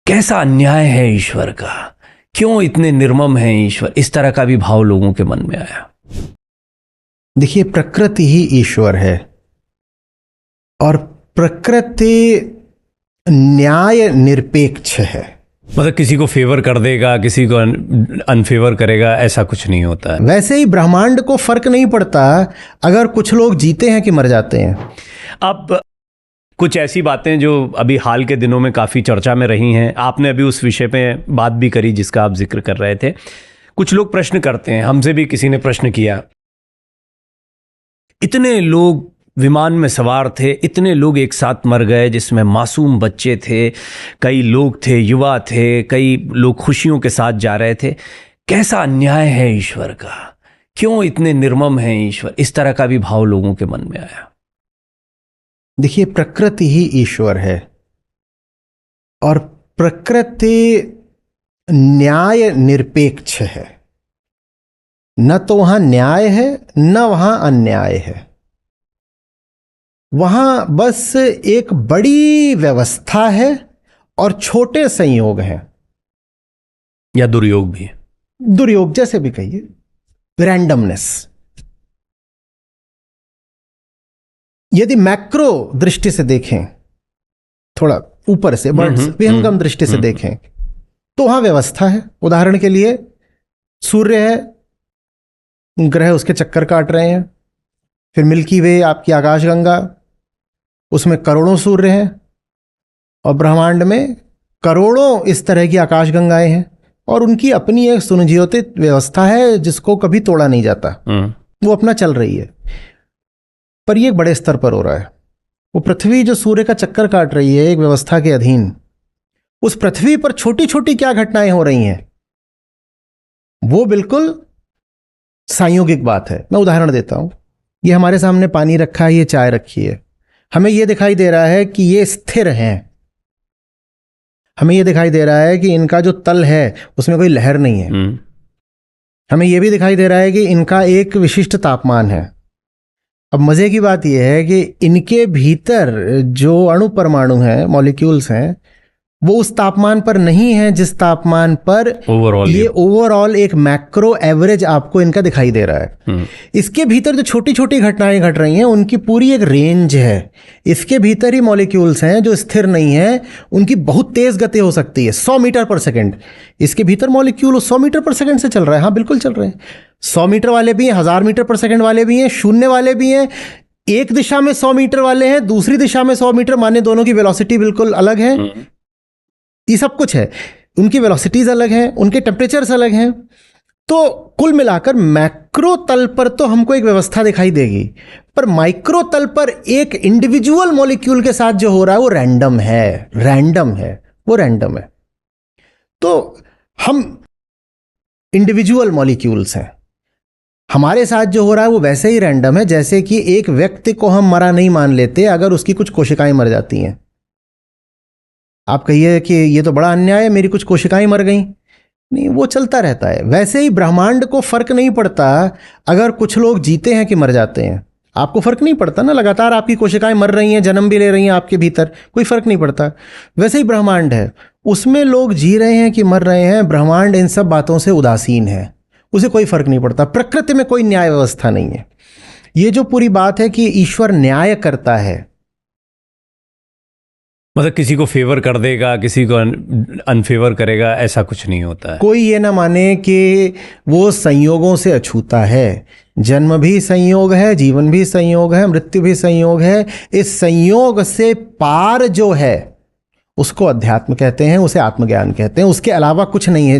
कैसा अन्याय है ईश्वर का, क्यों इतने निर्मम है ईश्वर, इस तरह का भी भाव लोगों के मन में आया। देखिए, प्रकृति ही ईश्वर है और प्रकृति न्याय निरपेक्ष है। मतलब किसी को फेवर कर देगा, किसी को अनफेवर करेगा, ऐसा कुछ नहीं होता है। वैसे ही ब्रह्मांड को फर्क नहीं पड़ता अगर कुछ लोग जीते हैं कि मर जाते हैं। अब कुछ ऐसी बातें जो अभी हाल के दिनों में काफ़ी चर्चा में रही हैं, आपने अभी उस विषय पे बात भी करी जिसका आप जिक्र कर रहे थे। कुछ लोग प्रश्न करते हैं, हमसे भी किसी ने प्रश्न किया, इतने लोग विमान में सवार थे, इतने लोग एक साथ मर गए जिसमें मासूम बच्चे थे, कई लोग थे, युवा थे, कई लोग खुशियों के साथ जा रहे थे। कैसा अन्याय है ईश्वर का, क्यों इतने निर्मम है ईश्वर, इस तरह का भी भाव लोगों के मन में आया। देखिए, प्रकृति ही ईश्वर है और प्रकृति न्याय निरपेक्ष है। न तो वहां न्याय है न वहां अन्याय है। वहां बस एक बड़ी व्यवस्था है और छोटे संयोग हैं, या दुर्योग भी, दुर्योग जैसे भी कहिए, रैंडमनेस। यदि मैक्रो दृष्टि से देखें, थोड़ा ऊपर से विहंगम दृष्टि से देखें, तो वहां व्यवस्था है। उदाहरण के लिए सूर्य है, ग्रह उसके चक्कर काट रहे हैं, फिर मिल्की वे आपकी आकाशगंगा, उसमें करोड़ों सूर्य हैं और ब्रह्मांड में करोड़ों इस तरह की आकाशगंगाएं हैं और उनकी अपनी एक सुनियोजित व्यवस्था है जिसको कभी तोड़ा नहीं जाता। वो अपना चल रही है। पर ये बड़े स्तर पर हो रहा है। वो पृथ्वी जो सूर्य का चक्कर काट रही है एक व्यवस्था के अधीन, उस पृथ्वी पर छोटी छोटी क्या घटनाएं हो रही हैं, वो बिल्कुल संयोगिक बात है। मैं उदाहरण देता हूं। ये हमारे सामने पानी रखा है, ये चाय रखी है। हमें यह दिखाई दे रहा है कि ये स्थिर हैं। हमें यह दिखाई दे रहा है कि इनका जो तल है उसमें कोई लहर नहीं है। हमें यह भी दिखाई दे रहा है कि इनका एक विशिष्ट तापमान है। अब मजे की बात यह है कि इनके भीतर जो अणु परमाणु हैं, मॉलिक्यूल्स हैं, वो उस तापमान पर नहीं है जिस तापमान पर ये ओवरऑल एक मैक्रो एवरेज आपको इनका दिखाई दे रहा है। इसके भीतर जो छोटी छोटी घटनाएं घट रही हैं उनकी पूरी एक रेंज है। इसके भीतर ही मॉलिक्यूल्स हैं जो स्थिर नहीं है, उनकी बहुत तेज गति हो सकती है, 100 मीटर पर सेकंड। इसके भीतर मॉलिक्यूल 100 मीटर पर सेकंड से चल रहा है। हाँ, बिल्कुल चल रहे हैं। 100 मीटर वाले भी हैं, 1000 मीटर पर सेकंड वाले भी हैं, शून्य वाले भी हैं, एक दिशा में 100 मीटर वाले हैं, दूसरी दिशा में 100 मीटर, माने दोनों की वेलोसिटी बिल्कुल अलग है। ये सब कुछ है, उनकी वेलोसिटीज अलग हैं, उनके टेम्परेचर्स अलग हैं। तो कुल मिलाकर मैक्रो तल पर तो हमको एक व्यवस्था दिखाई देगी, पर माइक्रो तल पर एक इंडिविजुअल मॉलिक्यूल के साथ जो हो रहा है वो रैंडम है, वो रैंडम है। तो हम इंडिविजुअल मॉलिक्यूल्स हैं, हमारे साथ जो हो रहा है वो वैसे ही रैंडम है जैसे कि एक व्यक्ति को हम मरा नहीं मान लेते अगर उसकी कुछ कोशिकाएं मर जाती हैं। आप कहिए कि ये तो बड़ा अन्याय है, मेरी कुछ कोशिकाएं मर गई। नहीं, वो चलता रहता है। वैसे ही ब्रह्मांड को फर्क नहीं पड़ता अगर कुछ लोग जीते हैं कि मर जाते हैं। आपको फर्क नहीं पड़ता ना, लगातार आपकी कोशिकाएं मर रही हैं, जन्म भी ले रही हैं आपके भीतर, कोई फर्क नहीं पड़ता। वैसे ही ब्रह्मांड है, उसमें लोग जी रहे हैं कि मर रहे हैं, ब्रह्मांड इन सब बातों से उदासीन है, उसे कोई फर्क नहीं पड़ता। प्रकृति में कोई न्याय व्यवस्था नहीं है। ये जो पूरी बात है कि ईश्वर न्याय करता है, मतलब किसी को फेवर कर देगा, किसी को अनफेवर करेगा, ऐसा कुछ नहीं होता है। कोई ये ना माने कि वो संयोगों से अछूता है। जन्म भी संयोग है, जीवन भी संयोग है, मृत्यु भी संयोग है। इस संयोग से पार जो है उसको अध्यात्म कहते हैं, उसे आत्मज्ञान कहते हैं। उसके अलावा कुछ नहीं है।